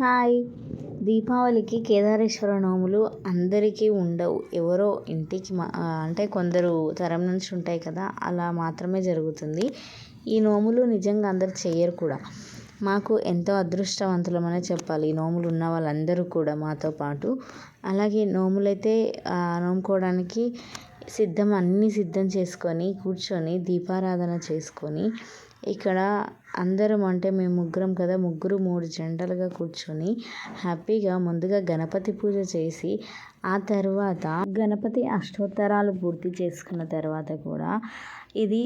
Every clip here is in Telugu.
హాయ్! దీపావళికి కేదారేశ్వర నోములు అందరికీ ఉండవు. ఎవరో ఇంటికి అంటే కొందరు తరం నుంచి ఉంటాయి కదా! అలా మాత్రమే జరుగుతుంది. ఈ నోములు నిజంగా అందరూ చెయ్యరు కూడా. మాకు ఎంతో అదృష్టవంతులమనే చెప్పాలి. ఈ నోములు ఉన్న వాళ్ళందరూ కూడా మాతో పాటు. అలాగే నోములైతే నోముకోవడానికి అన్నీ సిద్ధం చేసుకొని కూర్చొని దీపారాధన చేసుకొని ఇక్కడ అందరం అంటే మేము ముగ్గురం కదా, ముగ్గురు 3 జంటలుగా కూర్చొని హ్యాపీగా ముందుగా గణపతి పూజ చేసి ఆ తర్వాత గణపతి అష్టోత్తరాలు పూర్తి చేసుకున్న తర్వాత కూడా ఇది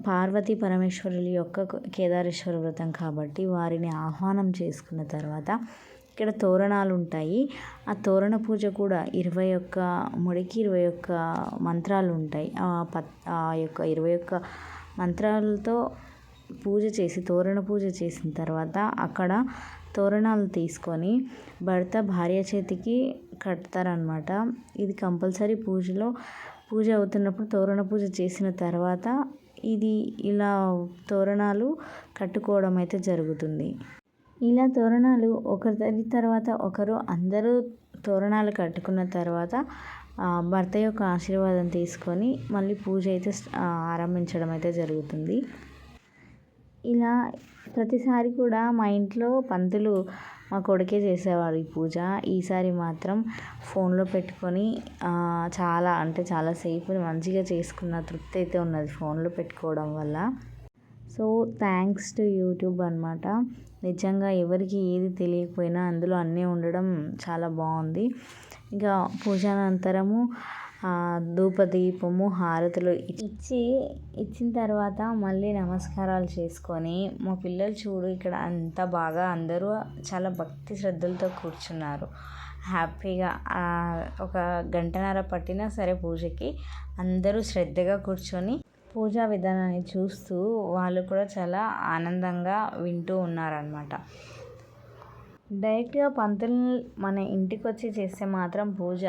పార్వతీ పరమేశ్వరుల యొక్క కేదారేశ్వర వ్రతం కాబట్టి వారిని ఆహ్వానం చేసుకున్న తర్వాత ఇక్కడ తోరణాలు ఉంటాయి. ఆ తోరణ పూజ కూడా 21 ముడికి 21 మంత్రాలు ఉంటాయి. ఆ యొక్క 21 మంత్రాలతో పూజ చేసి తోరణ పూజ చేసిన తర్వాత అక్కడ తోరణాలు తీసుకొని భర్త భార్య చేతికి కడతారనమాట. ఇది కంపల్సరీ పూజ అవుతున్నప్పుడు తోరణ పూజ చేసిన తర్వాత ఇది ఇలా తోరణాలు కట్టుకోవడం అయితే జరుగుతుంది. ఇలా తోరణాలు ఒకరి తర్వాత ఒకరు అందరూ తోరణాలు కట్టుకున్న తర్వాత భర్త యొక్క ఆశీర్వాదం తీసుకొని మళ్ళీ పూజ అయితే ఆరంభించడం అయితే జరుగుతుంది. ఇలా ప్రతిసారి కూడా మా ఇంట్లో పంతులు మా కొడుకే చేసేవాడు ఈ పూజ. ఈసారి మాత్రం ఫోన్లో పెట్టుకొని చాలా సేపు మంచిగా చేసుకున్న తృప్తి అయితే ఉన్నది ఫోన్లో పెట్టుకోవడం వల్ల. సో థ్యాంక్స్ టు యూట్యూబ్ అనమాట. నిజంగా ఎవరికి ఏది తెలియకపోయినా అందులో అన్నీ ఉండడం చాలా బాగుంది. ఇంకా పూజానంతరము ధూపదీపము హారతులు ఇచ్చిన తర్వాత మళ్ళీ నమస్కారాలు చేసుకొని మా పిల్లలు చూడు ఇక్కడ అంత బాగా అందరూ చాలా భక్తి శ్రద్ధలతో కూర్చున్నారు. హ్యాపీగా ఒక గంటన్నర పట్టినా సరే పూజకి అందరూ శ్రద్ధగా కూర్చొని పూజా విధానాన్ని చూస్తూ వాళ్ళు కూడా చాలా ఆనందంగా వింటూ ఉన్నారనమాట. డైరెక్ట్గా పంతులు మన ఇంటికి వచ్చి చేస్తే మాత్రం పూజ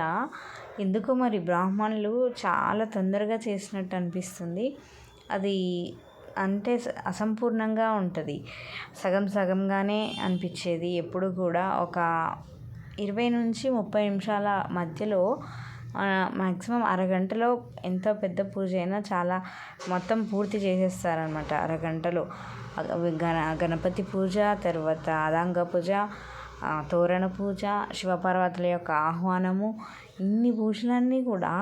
ఎందుకో మరి బ్రాహ్మణులు చాలా తొందరగా చేసినట్టు అనిపిస్తుంది. అది అంటే అసంపూర్ణంగా ఉంటుంది. సగంగానే అనిపించేది. ఎప్పుడు కూడా ఒక 20 నుంచి 30 నిమిషాల మధ్యలో మ్యాక్సిమం అరగంటలో ఎంత పెద్ద పూజ అయినా చాలా మొత్తం పూర్తి చేసేస్తారనమాట అరగంటలో. గణపతి పూజ, తర్వాత అదంగ పూజ, తోరణ పూజ, శివపార్వతుల యొక్క ఆహ్వానము, ఇన్ని పూజలన్నీ కూడా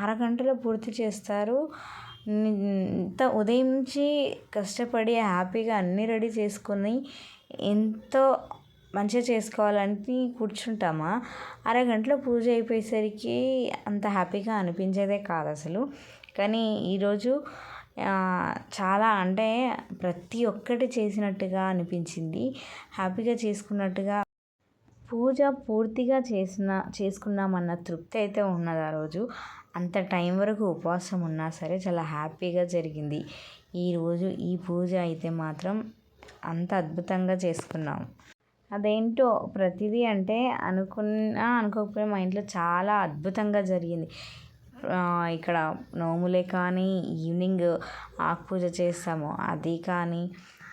అరగంటలో పూర్తి చేస్తారు. ఇంత ఉదయం నుంచి కష్టపడి హ్యాపీగా అన్నీ రెడీ చేసుకొని ఎంతో మంచిగా చేసుకోవాలని కూర్చుంటామా, అరగంటలో పూజ అయిపోయేసరికి అంత హ్యాపీగా అనిపించేదే కాదు అసలు. కానీ ఈరోజు చాలా అంటే ప్రతి ఒక్కటి చేసినట్టుగా అనిపించింది. హ్యాపీగా చేసుకున్నట్టుగా పూజ పూర్తిగా చేసుకున్నామన్న తృప్తి అయితే ఉన్నది ఆ రోజు. అంత టైం వరకు ఉపవాసం ఉన్నా సరే చాలా హ్యాపీగా జరిగింది. ఈరోజు ఈ పూజ అయితే మాత్రం అంత అద్భుతంగా చేసుకున్నాం. అదేంటో ప్రతిదీ అంటే అనుకోకపోయినా మా ఇంట్లో చాలా అద్భుతంగా జరిగింది. ఇక్కడ నోములే కానీ, ఈవినింగ్ ఆకు పూజ చేస్తాము అది కానీ,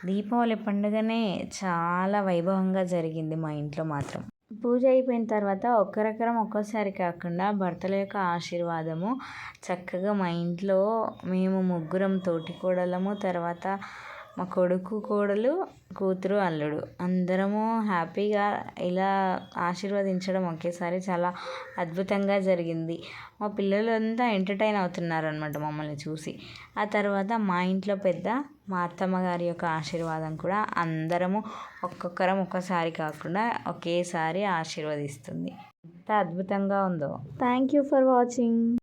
దీపావళి పండుగనే చాలా వైభవంగా జరిగింది మా ఇంట్లో మాత్రం. పూజ అయిపోయిన తర్వాత ఒక్కరొక్కరం ఒక్కోసారి కాకుండా భర్తల యొక్క ఆశీర్వాదము చక్కగా మా ఇంట్లో మేము ముగ్గురం తోటికోడళ్ళము, తర్వాత మా కొడుకు, కోడలు, కూతురు, అల్లుడు అందరము హ్యాపీగా ఇలా ఆశీర్వదించడం ఒకేసారి చాలా అద్భుతంగా జరిగింది. మా పిల్లలు అంతా ఎంటర్టైన్ అవుతున్నారనమాట మమ్మల్ని చూసి. ఆ తర్వాత మా ఇంట్లో మా అత్తమ్మ గారి యొక్క ఆశీర్వాదం కూడా అందరము ఒక్కొక్కరం ఒక్కసారి కాకుండా ఒకేసారి ఆశీర్వదిస్తుంది. ఎంత అద్భుతంగా ఉందో. Thank you for watching.